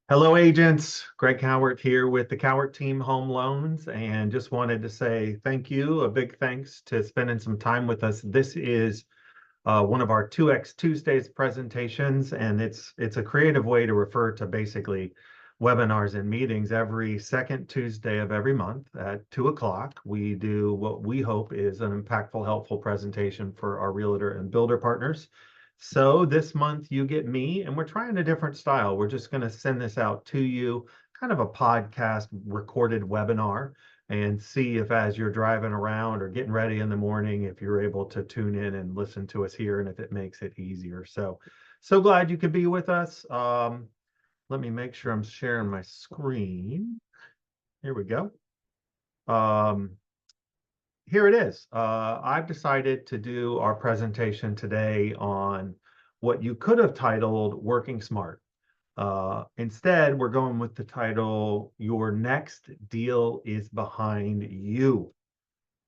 Hello, agents. Greg Cowart here with the Cowart Team Home Loans, and just wanted to say thank you. A big thanks to spending some time with us. This is one of our 2X Tuesdays presentations, and it's a creative way to refer to basically webinars and meetings every second Tuesday of every month at 2 o'clock. We do what we hope is an impactful, helpful presentation for our realtor and builder partners. So this month you get me, and we're trying a different style. We're just going to send this out to you, kind of a podcast recorded webinar, and see if as you're driving around or getting ready in the morning, if you're able to tune in and listen to us here and if it makes it easier. So glad you could be with us. Let me make sure I'm sharing my screen. Here we go. Here it is. I've decided to do our presentation today on what you could have titled Working Smart. Instead, we're going with the title, Your Next Deal is Behind You.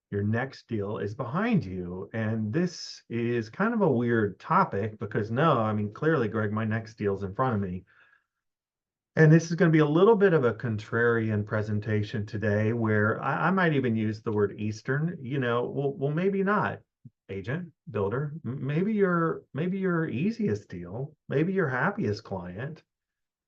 Your next deal is behind you. And this is kind of a weird topic because clearly, Greg, my next deal's in front of me. And this is going to be a little bit of a contrarian presentation today where I might even use the word Eastern, well, maybe not, agent, builder. Maybe your easiest deal, maybe your happiest client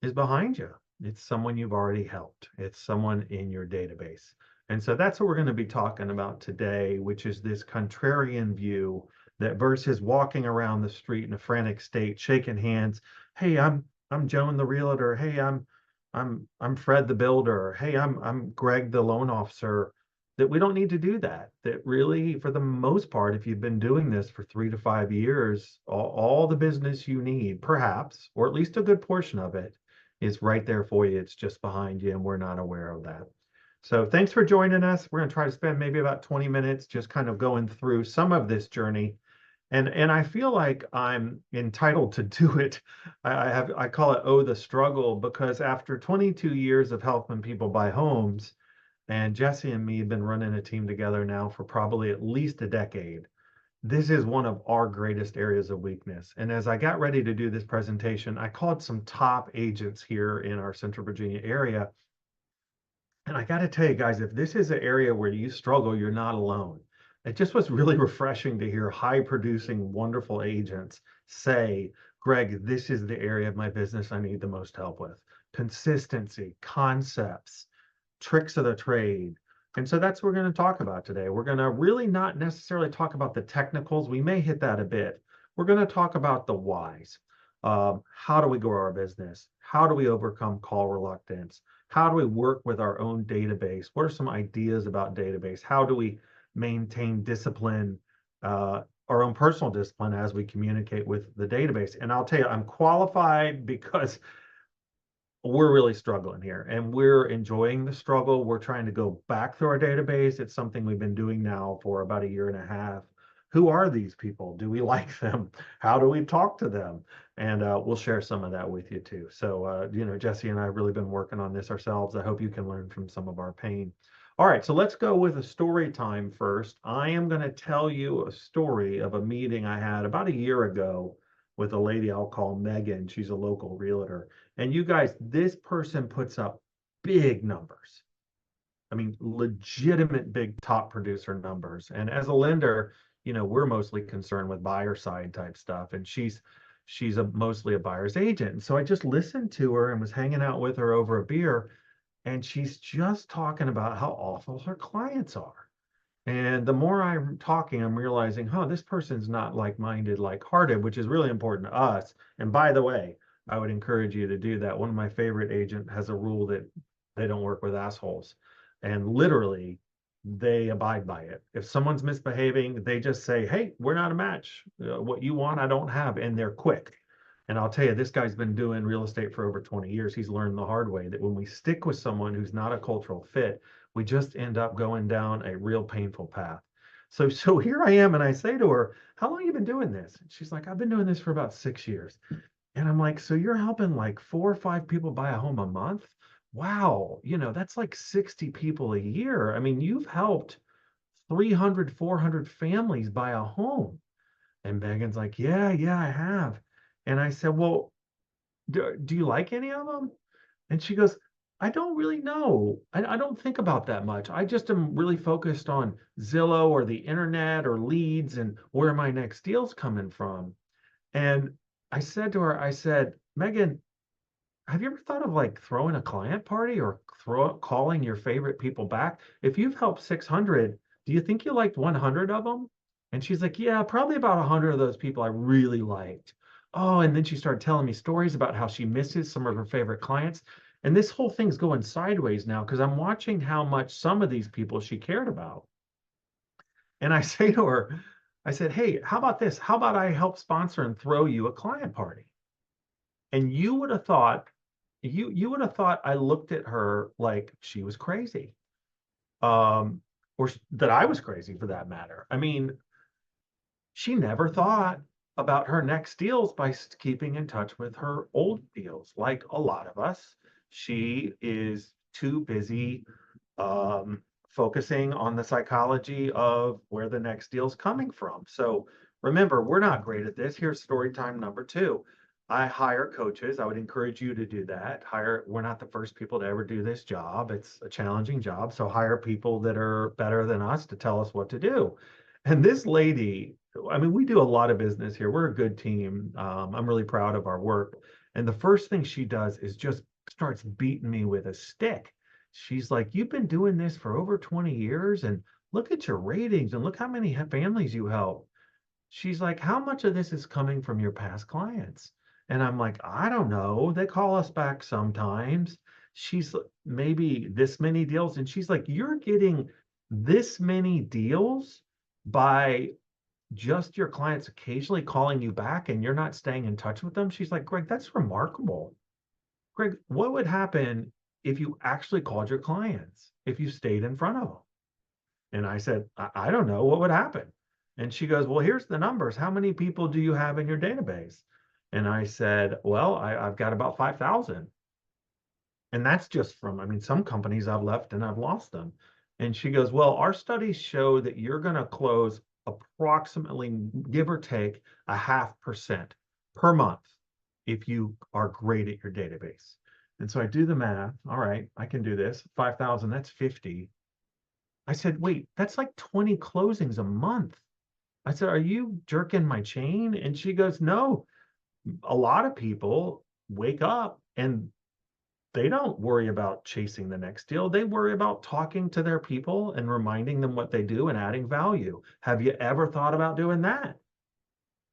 is behind you. It's someone you've already helped. It's someone in your database. And so that's what we're going to be talking about today, which is this contrarian view that versus walking around the street in a frantic state, shaking hands. Hey, I'm Joan the realtor. Hey, I'm Fred the builder. Hey, I'm Greg the loan officer. That we don't need to do that. That really, for the most part, if you've been doing this for 3 to 5 years, all the business you need, perhaps, or at least a good portion of it, is right there for you. It's just behind you, and we're not aware of that. So thanks for joining us. We're going to try to spend maybe about 20 minutes just kind of going through some of this journey. And I feel like I'm entitled to do it. I call it Oh the Struggle, because after 22 years of helping people buy homes, and Jesse and me have been running a team together now for probably at least a decade, this is one of our greatest areas of weakness. And as I got ready to do this presentation, I called some top agents here in our Central Virginia area. And I got to tell you guys, if this is an area where you struggle, you're not alone. It just was really refreshing to hear high producing, wonderful agents say, Greg, this is the area of my business I need the most help with. Consistency, concepts, tricks of the trade. And so that's what we're going to talk about today. We're going to really not necessarily talk about the technicals. We may hit that a bit. We're going to talk about the whys. How do we grow our business? How do we overcome call reluctance? How do we work with our own database? What are some ideas about database? How do we maintain discipline, our own personal discipline as we communicate with the database? And I'll tell you, I'm qualified because we're really struggling here and we're enjoying the struggle. We're trying to go back through our database. It's something we've been doing now for about a year and a half. Who are these people? Do we like them? How do we talk to them? And we'll share some of that with you too. So, Jesse and I have really been working on this ourselves. I hope you can learn from some of our pain. All right, so let's go with a story time first. I am going to tell you a story of a meeting I had about a year ago with a lady I'll call Megan. She's a local realtor. And you guys, this person puts up big numbers. I mean, legitimate big top producer numbers. And as a lender, we're mostly concerned with buyer side type stuff. And she's mostly a buyer's agent. And so I just listened to her and was hanging out with her over a beer. And she's just talking about how awful her clients are. And the more I'm talking, I'm realizing, this person's not like-minded, like-hearted, which is really important to us. And by the way, I would encourage you to do that. One of my favorite agents has a rule that they don't work with assholes. And literally, they abide by it. If someone's misbehaving, they just say, hey, we're not a match. What you want, I don't have. And they're quick. And I'll tell you, this guy's been doing real estate for over 20 years. He's learned the hard way that when we stick with someone who's not a cultural fit, we just end up going down a real painful path. So here I am, and I say to her, how long have you been doing this? And she's like, I've been doing this for about 6 years. And I'm like, so you're helping like 4 or 5 people buy a home a month? Wow, that's like 60 people a year. I mean, you've helped 300, 400 families buy a home. And Megan's like, yeah, I have. And I said, well, do you like any of them? And she goes, I don't really know. I don't think about that much. I just am really focused on Zillow or the internet or leads and where my next deal's coming from. And I said to her, I said, Megan, have you ever thought of like throwing a client party or calling your favorite people back? If you've helped 600, do you think you liked 100 of them? And she's like, yeah, probably about 100 of those people I really liked. Oh, and then she started telling me stories about how she misses some of her favorite clients. And this whole thing's going sideways now because I'm watching how much some of these people she cared about. And I say to her, I said, hey, how about this? How about I help sponsor and throw you a client party? And you would have thought you would have thought I looked at her like she was crazy, um, or that I was crazy for that matter. I mean, she never thought about her next deals by keeping in touch with her old deals. Like a lot of us, she is too busy um, focusing on the psychology of where the next deal's coming from. So remember, we're not great at this. Here's story time number two. I hire coaches. I would encourage you to do that. We're not the first people to ever do this job. It's a challenging job. So hire people that are better than us to tell us what to do. And this lady, I mean, we do a lot of business here. We're a good team. I'm really proud of our work. And the first thing she does is just starts beating me with a stick. She's like, you've been doing this for over 20 years and look at your ratings and look how many families you help. She's like, how much of this is coming from your past clients? And I'm like, I don't know. They call us back sometimes. She's maybe this many deals. And she's like, you're getting this many deals by just your clients occasionally calling you back and you're not staying in touch with them. She's like, Greg, that's remarkable. Greg, what would happen if you actually called your clients, if you stayed in front of them? And I said, I don't know what would happen. And she goes, well, here's the numbers. How many people do you have in your database? And I said, well, I've got about 5,000. And that's just from, I mean, some companies I've left and I've lost them. And she goes, well, our studies show that you're going to close approximately, give or take, 0.5% per month if you are great at your database. And so I do the math. All right, I can do this. 5,000, that's 50. I said, wait, that's like 20 closings a month. I said, are you jerking my chain? And she goes, no, a lot of people wake up and they don't worry about chasing the next deal. They worry about talking to their people and reminding them what they do and adding value. Have you ever thought about doing that?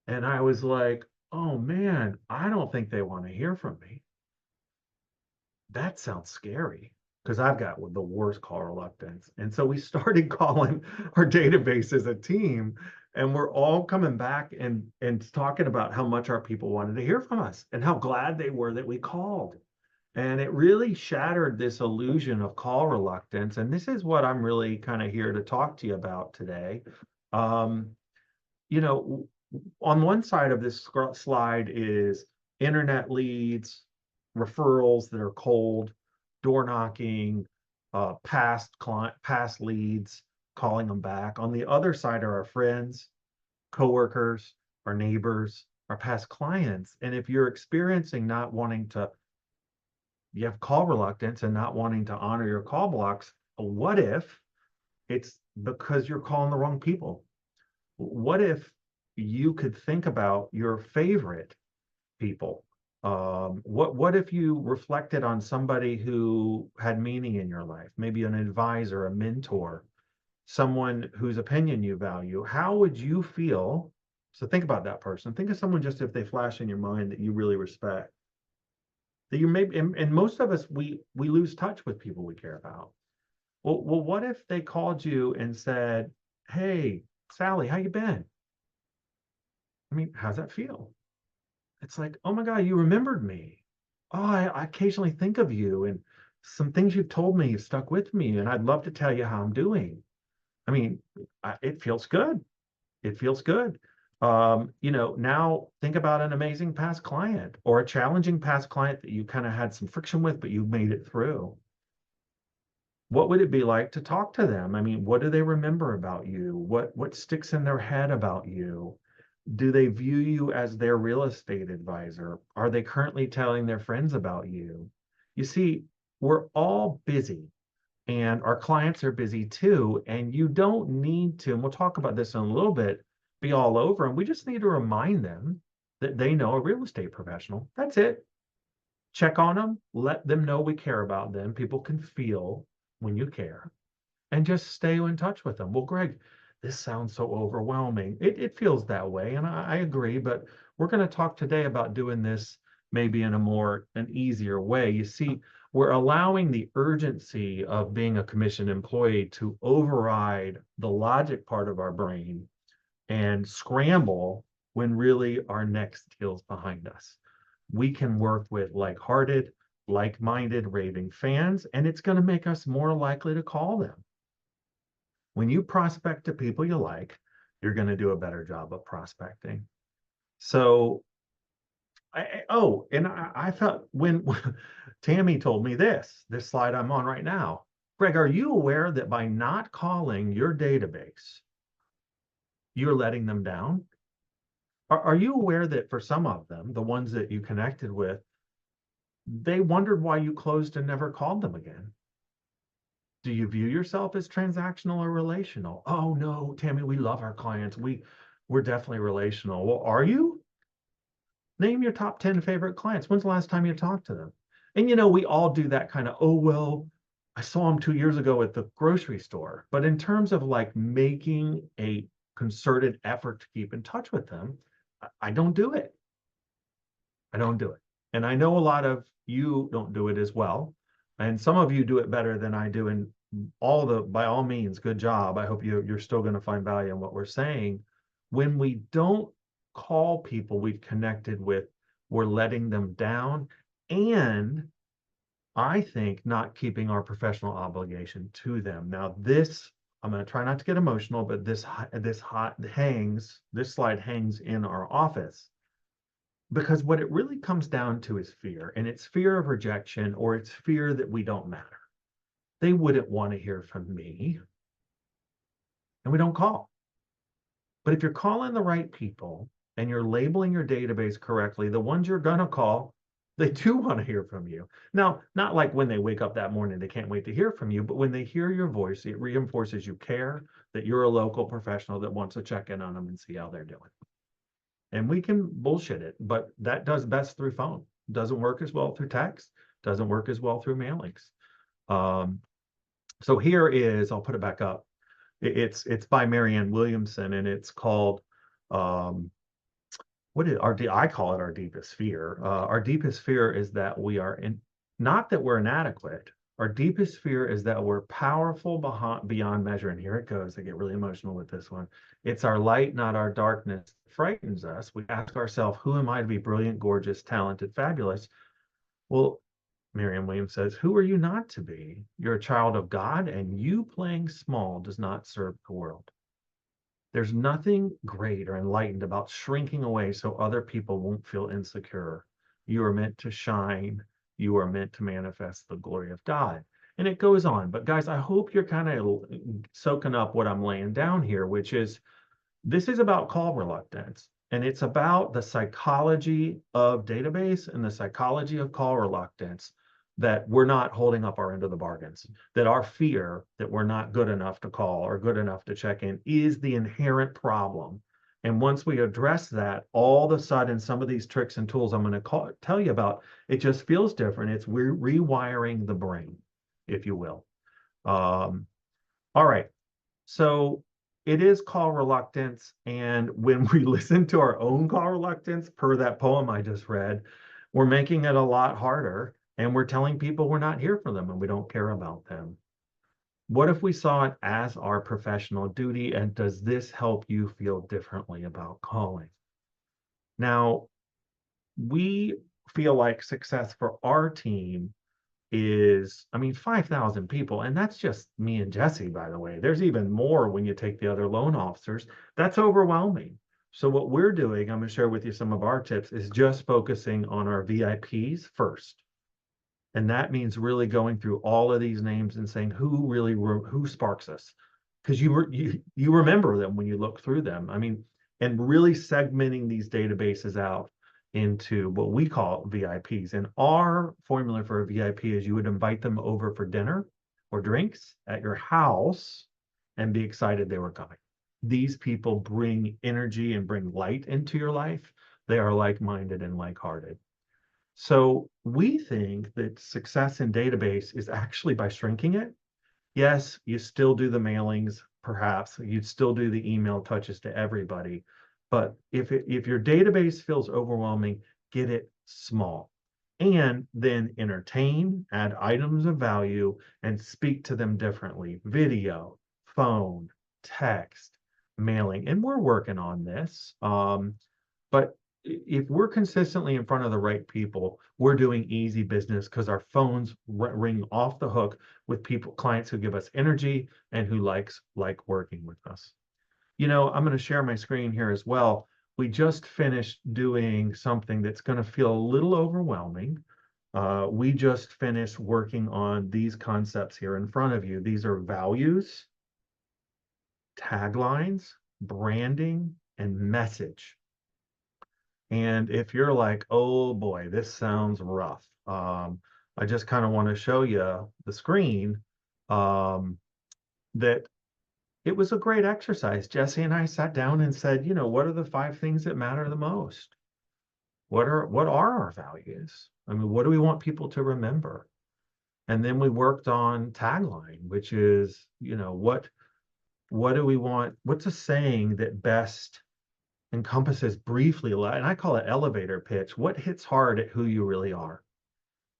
And I was like, oh man, I don't think they want to hear from me. That sounds scary because I've got the worst call reluctance. And so we started calling our database as a team, and we're all coming back and talking about how much our people wanted to hear from us and how glad they were that we called. And it really shattered this illusion of call reluctance. And this is what I'm really kind of here to talk to you about today. Um, you know, on one side of this slide is internet leads, referrals that are cold, door knocking, past leads, calling them back. On the other side are our friends, coworkers, our neighbors, our past clients. And if you're experiencing not wanting to, you have call reluctance and not wanting to honor your call blocks, what if it's because you're calling the wrong people? What if you could think about your favorite people? What if you reflected on somebody who had meaning in your life, maybe an advisor, a mentor, someone whose opinion you value? How would you feel? So think about that person. Think of someone just if they flash in your mind that you really respect. That you may, and most of us we lose touch with people we care about. Well, what if they called you and said, "Hey, Sally, how you been?" I mean, how's that feel? It's like, oh my God, you remembered me. Oh, I occasionally think of you and some things you've told me have stuck with me, and I'd love to tell you how I'm doing. I mean, it feels good. It feels good. Now think about an amazing past client or a challenging past client that you kind of had some friction with, but you made it through. What would it be like to talk to them? I mean, what do they remember about you? What sticks in their head about you? Do they view you as their real estate advisor? Are they currently telling their friends about you? You see, we're all busy and our clients are busy too. And you don't need to, and we'll talk about this in a little bit, be all over. And we just need to remind them that they know a real estate professional. That's it. Check on them, let them know we care about them. People can feel when you care, and just stay in touch with them. Well, Greg, this sounds so overwhelming. It feels that way, and I agree, but we're going to talk today about doing this maybe in an easier way. You see, we're allowing the urgency of being a commissioned employee to override the logic part of our brain and scramble when really our next deal's behind us. We can work with like-hearted, like-minded raving fans, and it's going to make us more likely to call them. When you prospect to people you like, you're going to do a better job of prospecting. So, I felt when Tammy told me this slide I'm on right now. Greg, are you aware that by not calling your database, you're letting them down? Are you aware that for some of them, the ones that you connected with, they wondered why you closed and never called them again? Do you view yourself as transactional or relational? Oh no, Tammy, we love our clients. We're definitely relational. Well, are you? Name your top 10 favorite clients. When's the last time you talked to them? And we all do that kind of, oh well, I saw them 2 years ago at the grocery store. But in terms of like making a concerted effort to keep in touch with them, I don't do it. I don't do it. And I know a lot of you don't do it as well. And some of you do it better than I do. And by all means, good job. I hope you're still going to find value in what we're saying. When we don't call people we've connected with, we're letting them down. And I think not keeping our professional obligation to them. Now, I'm going to try not to get emotional, but this slide hangs in our office. Because what it really comes down to is fear, and it's fear of rejection, or it's fear that we don't matter. They wouldn't want to hear from me, and we don't call. But if you're calling the right people and you're labeling your database correctly, the ones you're going to call, they do want to hear from you. Now, not like when they wake up that morning, they can't wait to hear from you, but when they hear your voice, it reinforces you care, that you're a local professional that wants to check in on them and see how they're doing. And we can bullshit it, but that does best through phone. Doesn't work as well through text, doesn't work as well through mailings. So here is, I'll put it back up. It's by Marianne Williamson, and it's called, I call it our deepest fear. Our deepest fear is that not that we're inadequate. Our deepest fear is that we're powerful beyond measure. And here it goes. I get really emotional with this one. It's our light, not our darkness, that frightens us. We ask ourselves, who am I to be brilliant, gorgeous, talented, fabulous? Well, Marianne Williams says, who are you not to be? You're a child of God, and you playing small does not serve the world. There's nothing great or enlightened about shrinking away so other people won't feel insecure. You are meant to shine. You are meant to manifest the glory of God. And it goes on. But guys, I hope you're kind of soaking up what I'm laying down here, which is this is about call reluctance. And it's about the psychology of database and the psychology of call reluctance, that we're not holding up our end of the bargains, that our fear that we're not good enough to call or good enough to check in is the inherent problem. And once we address that, all of a sudden, some of these tricks and tools I'm going to tell you about, it just feels different. It's we're rewiring the brain, if you will. All right. So it is call reluctance. And when we listen to our own call reluctance, per that poem I just read, we're making it a lot harder. And we're telling people we're not here for them and we don't care about them. What if we saw it as our professional duty? And does this help you feel differently about calling? Now, we feel like success for our team is, 5,000 people. And that's just me and Jesse, by the way. There's even more when you take the other loan officers. That's overwhelming. So what we're doing, I'm going to share with you some of our tips, is just focusing on our VIPs first. And that means really going through all of these names and saying who sparks us, because you remember them when you look through them. And really segmenting these databases out into what we call VIPs. And our formula for a VIP is you would invite them over for dinner or drinks at your house and be excited they were coming. These people bring energy and bring light into your life. They are like-minded and like-hearted. So we think that success in database is actually by shrinking it. Yes, you still do the mailings, perhaps you'd still do the email touches to everybody. But if your database feels overwhelming, get it small. And then entertain, add items of value, and speak to them differently. Video, phone, text, mailing. And we're working on this. But if we're consistently in front of the right people, we're doing easy business because our phones ring off the hook with people, clients who give us energy and who like working with us. You know, I'm going to share my screen here as well. We just finished doing something that's going to feel a little overwhelming. We just finished working on these concepts here in front of you. These are values, taglines, branding, and message. And if you're like, oh boy, this sounds rough, I just kind of want to show you the screen, that it was a great exercise. Jesse and I sat down and said, you know, what are the 5 things that matter the most? What are our values? I mean, what do we want people to remember? And then we worked on tagline, which is, you know, what do we want? What's a saying that best encompasses briefly, and I call it elevator pitch, what hits hard at who you really are.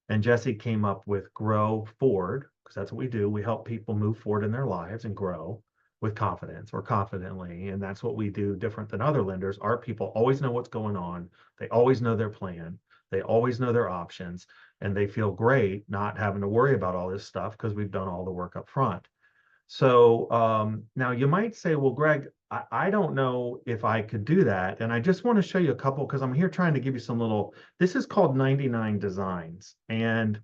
And Jesse came up with grow forward, because that's what we do. We help people move forward in their lives and grow with confidence or confidently. And that's what we do different than other lenders. Our people always know what's going on. They always know their plan. They always know their options. And they feel great not having to worry about all this stuff because we've done all the work up front. So now you might say, well, Greg, I don't know if I could do that. And I just want to show you a couple because I'm here trying to give you some little, this is called 99 Designs. And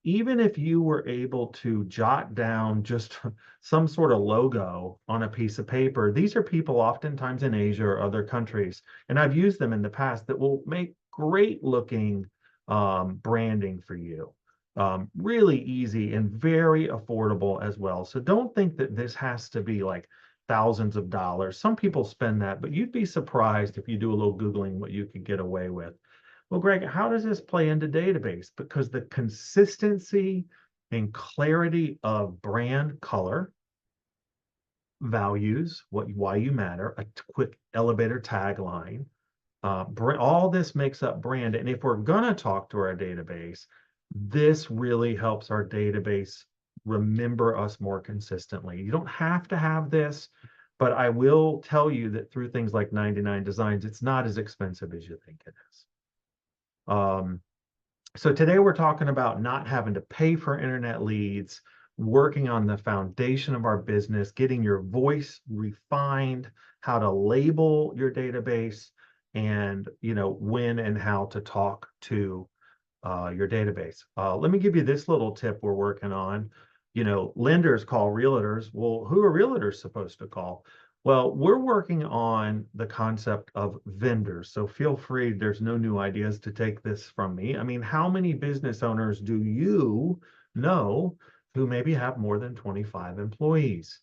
even if you were able to jot down just some sort of logo on a piece of paper, these are people oftentimes in Asia or other countries. And I've used them in the past that will make great looking branding for you. Really easy and very affordable as well. So don't think that this has to be like thousands of dollars. Some people spend that, but you'd be surprised if you do a little Googling what you could get away with. Well, Greg, how does this play into database? Because the consistency and clarity of brand color, values, why you matter, a quick elevator tagline, all this makes up brand. And if we're going to talk to our database, this really helps our database remember us more consistently. You don't have to have this, but I will tell you that through things like 99 Designs, it's not as expensive as you think it is. So today we're talking about not having to pay for internet leads, working on the foundation of our business, getting your voice refined, how to label your database, and you know when and how to talk to your database. Let me give you this little tip we're working on. You know, lenders call realtors. Well, who are realtors supposed to call? Well, we're working on the concept of vendors. So feel free, there's no new ideas to take this from me. I mean, how many business owners do you know who maybe have more than 25 employees?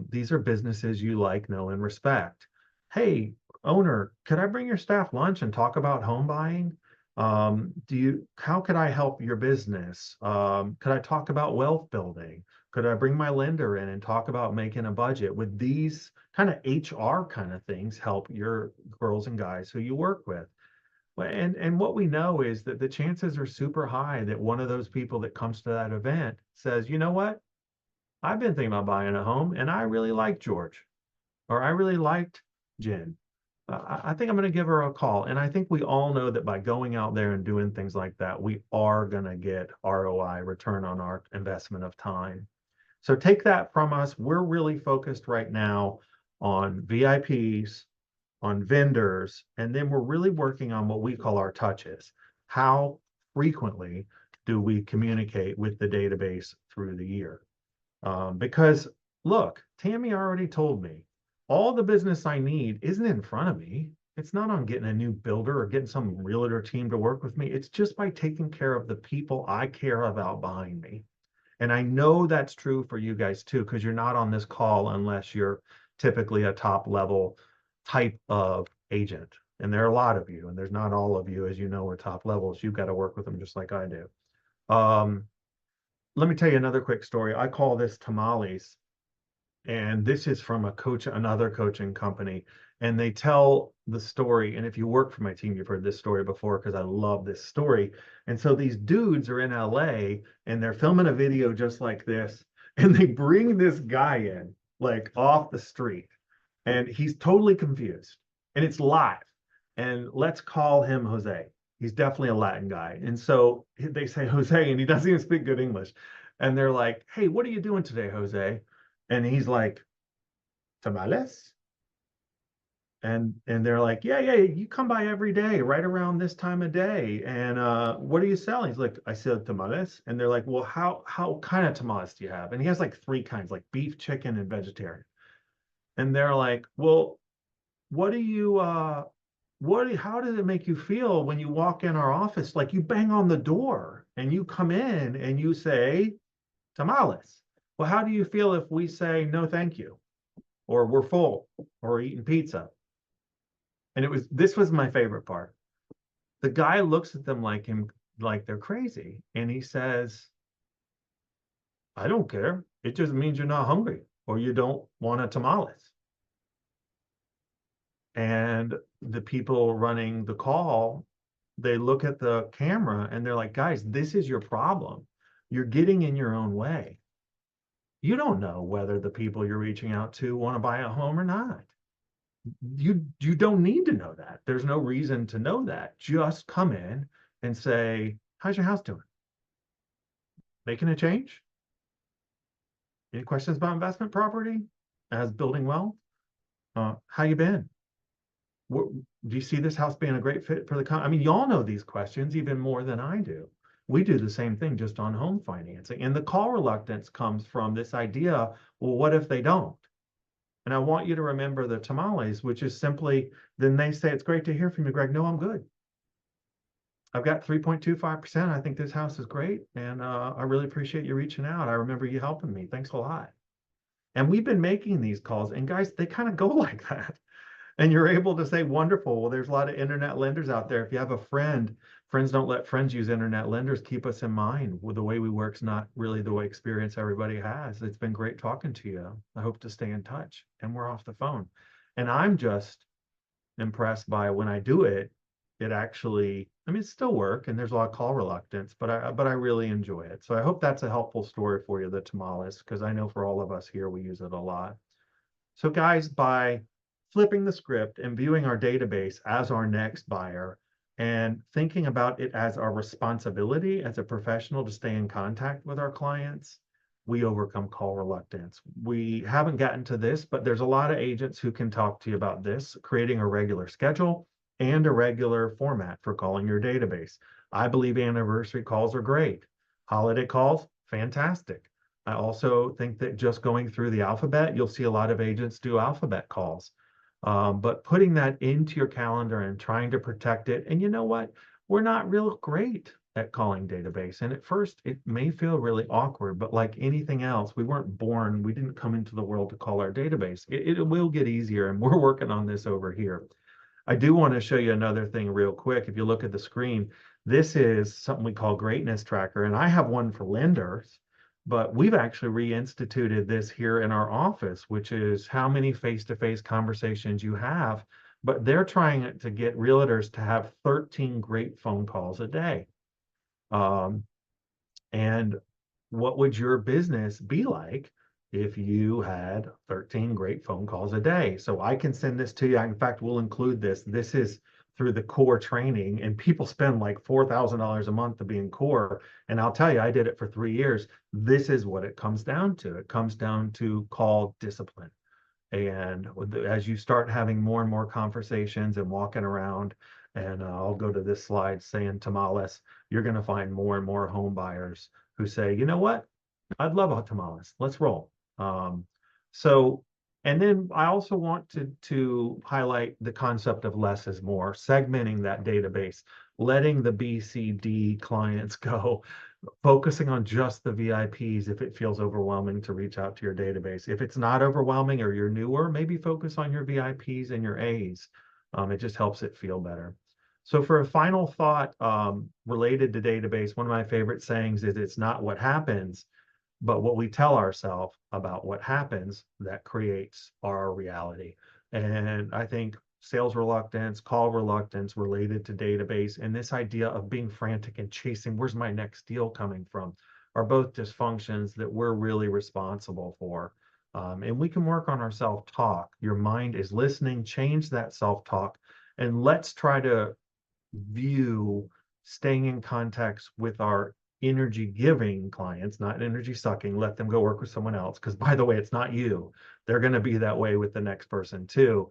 These are businesses you like, know, and respect. Hey, owner, could I bring your staff lunch and talk about home buying? How could I help your business? Could I talk about wealth building? Could I bring my lender in and talk about making a budget? Would these kind of HR kind of things help your girls and guys who you work with? And what we know is that the chances are super high that one of those people that comes to that event says, you know what? I've been thinking about buying a home and I really like George, or I really liked Jen. I think I'm going to give her a call. And I think we all know that by going out there and doing things like that, we are going to get ROI, return on our investment of time. So take that from us. We're really focused right now on VIPs, on vendors, and then we're really working on what we call our touches. How frequently do we communicate with the database through the year? Because look, Tammy already told me all the business I need isn't in front of me. It's not on getting a new builder or getting some realtor team to work with me. It's just by taking care of the people I care about behind me. And I know that's true for you guys too, because you're not on this call unless you're typically a top level type of agent. And there are a lot of you, and there's not all of you, as you know, are top levels. You've got to work with them just like I do. Um, Let me tell you another quick story. I call this tamales, and this is from another coaching company, and they tell the story. And if you work for my team, you've heard this story before because I love this story. And so these dudes are in LA and they're filming a video just like this, and they bring this guy in like off the street, and he's totally confused, and it's live. And let's call him Jose. He's definitely a Latin guy. And so they say Jose, and he doesn't even speak good English. And they're like, "Hey, what are you doing today, Jose?" And he's like, "Tamales?" And they're like, "Yeah, yeah, you come by every day, right around this time of day. And what are you selling?" He's like, "I sell tamales." And they're like, "Well, how kind of tamales do you have?" And he has like three kinds, like beef, chicken, and vegetarian. And they're like, "Well, what do you how does it make you feel when you walk in our office? Like you bang on the door and you come in and you say tamales. Well, how do you feel if we say no, thank you, or we're full, or eating pizza?" And this was my favorite part. The guy looks at them like they're crazy, and he says, "I don't care. It just means you're not hungry or you don't want a tamales." And the people running the call, they look at the camera and they're like, "Guys, this is your problem. You're getting in your own way. You don't know whether the people you're reaching out to want to buy a home or not. You don't need to know that. There's no reason to know that. Just come in and say, how's your house doing? Making a change? Any questions about investment property as building wealth? How you been? What, do you see this house being a great fit for I mean, y'all know these questions even more than I do. We do the same thing just on home financing. And the call reluctance comes from this idea, well, what if they don't? And I want you to remember the tamales, which is simply, then they say, "It's great to hear from you, Greg. No, I'm good. I've got 3.25%. I think this house is great. And I really appreciate you reaching out. I remember you helping me. Thanks a lot." And we've been making these calls, and guys, they kind of go like that. And you're able to say, wonderful. Well, there's a lot of internet lenders out there. If you have a friend, friends don't let friends use internet lenders. Keep us in mind. Well, the way we work is not really the way experience everybody has. It's been great talking to you. I hope to stay in touch. And we're off the phone. And I'm just impressed by when I do it, it actually, I mean, it's still work and there's a lot of call reluctance, but I really enjoy it. So I hope that's a helpful story for you, the tamales, because I know for all of us here, we use it a lot. So guys, by flipping the script and viewing our database as our next buyer and thinking about it as our responsibility as a professional to stay in contact with our clients, we overcome call reluctance. We haven't gotten to this, but there's a lot of agents who can talk to you about this, creating a regular schedule and a regular format for calling your database. I believe anniversary calls are great. Holiday calls, fantastic. I also think that just going through the alphabet, you'll see a lot of agents do alphabet calls. But putting that into your calendar and trying to protect it. And you know what? We're not real great at calling database. And at first, it may feel really awkward, but like anything else, we weren't born, we didn't come into the world to call our database. It will get easier, and we're working on this over here. I do want to show you another thing real quick. If you look at the screen, this is something we call Greatness Tracker, and I have one for lenders, but we've actually reinstituted this here in our office, which is how many face-to-face conversations you have. But they're trying to get realtors to have 13 great phone calls a day. Um, and what would your business be like if you had 13 great phone calls a day? So I can send this to you. In fact, we'll include this. This is through the core training, and people spend like $4,000 a month to be in core. And I'll tell you, I did it for 3 years. This is what it comes down to. It comes down to call discipline. And as you start having more and more conversations and walking around, and I'll go to this slide saying tamales, you're going to find more and more home buyers who say, you know what? I'd love a tamales. Let's roll. So And then I also want to highlight the concept of less is more, segmenting that database, letting the B, C, D clients go, focusing on just the VIPs if it feels overwhelming to reach out to your database. If it's not overwhelming or you're newer, maybe focus on your VIPs and your A's. It just helps it feel better. So for a final thought related to database, one of my favorite sayings is it's not what happens, but what we tell ourselves about what happens that creates our reality. And I think sales reluctance, call reluctance related to database, and this idea of being frantic and chasing, where's my next deal coming from, are both dysfunctions that we're really responsible for. And we can work on our self-talk. Your mind is listening, change that self-talk, and let's try to view staying in context with our energy giving clients, not energy sucking, let them go work with someone else. Because by the way, it's not you. They're going to be that way with the next person too.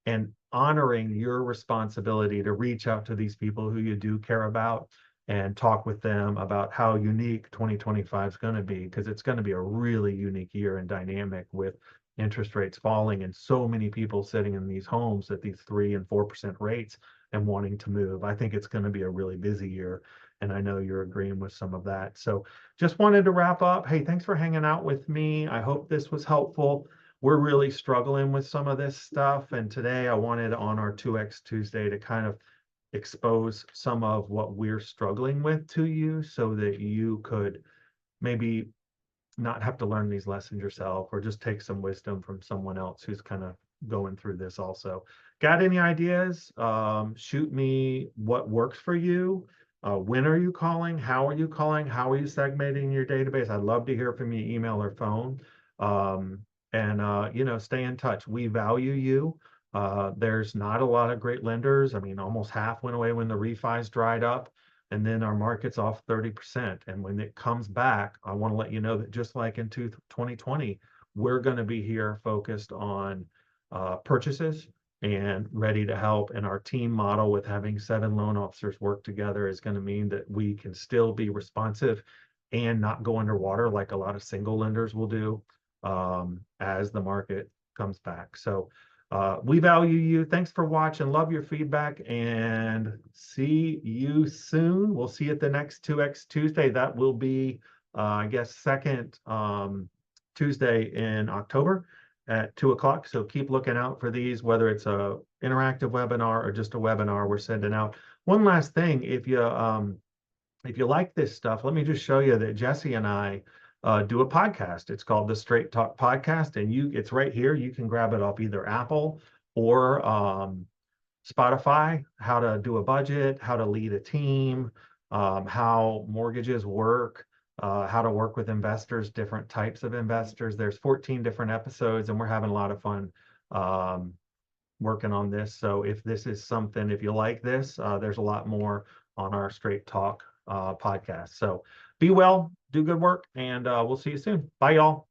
And honoring your responsibility to reach out to these people who you do care about and talk with them about how unique 2025 is going to be, because it's going to be a really unique year and dynamic with interest rates falling and so many people sitting in these homes at these 3 and 4% rates and wanting to move. I think it's going to be a really busy year. And I know you're agreeing with some of that. So just wanted to wrap up. Hey, thanks for hanging out with me. I hope this was helpful. We're really struggling with some of this stuff. And today I wanted on our 2X Tuesday to kind of expose some of what we're struggling with to you so that you could maybe not have to learn these lessons yourself or just take some wisdom from someone else who's kind of going through this also. Got any ideas? Shoot me what works for you. When are you calling? How are you calling? How are you segmenting your database? I'd love to hear from you, email or phone. Um, and stay in touch. We value you. There's not a lot of great lenders. I mean, almost half went away when the refis dried up, and then our market's off 30%. And when it comes back, I want to let you know that just like in 2020, we're going to be here focused on purchases and ready to help. And our team model with having 7 loan officers work together is going to mean that we can still be responsive and not go underwater like a lot of single lenders will do as the market comes back. So we value you. Thanks for watching. Love your feedback and see you soon. We'll see you at the next 2X Tuesday. That will be, I guess, second Tuesday in October at 2 o'clock. So keep looking out for these, whether it's a interactive webinar or just a webinar we're sending out. One last thing, if you like this stuff, let me just show you that Jesse and I do a podcast. It's called the Straight Talk Podcast, and it's right here. You can grab it off either Apple or Spotify. How to do a budget, how to lead a team, how mortgages work, how to work with investors, different types of investors. There's 14 different episodes, and we're having a lot of fun working on this. So if this is something, if you like this, there's a lot more on our Straight Talk podcast. So be well, do good work, and we'll see you soon. Bye, y'all.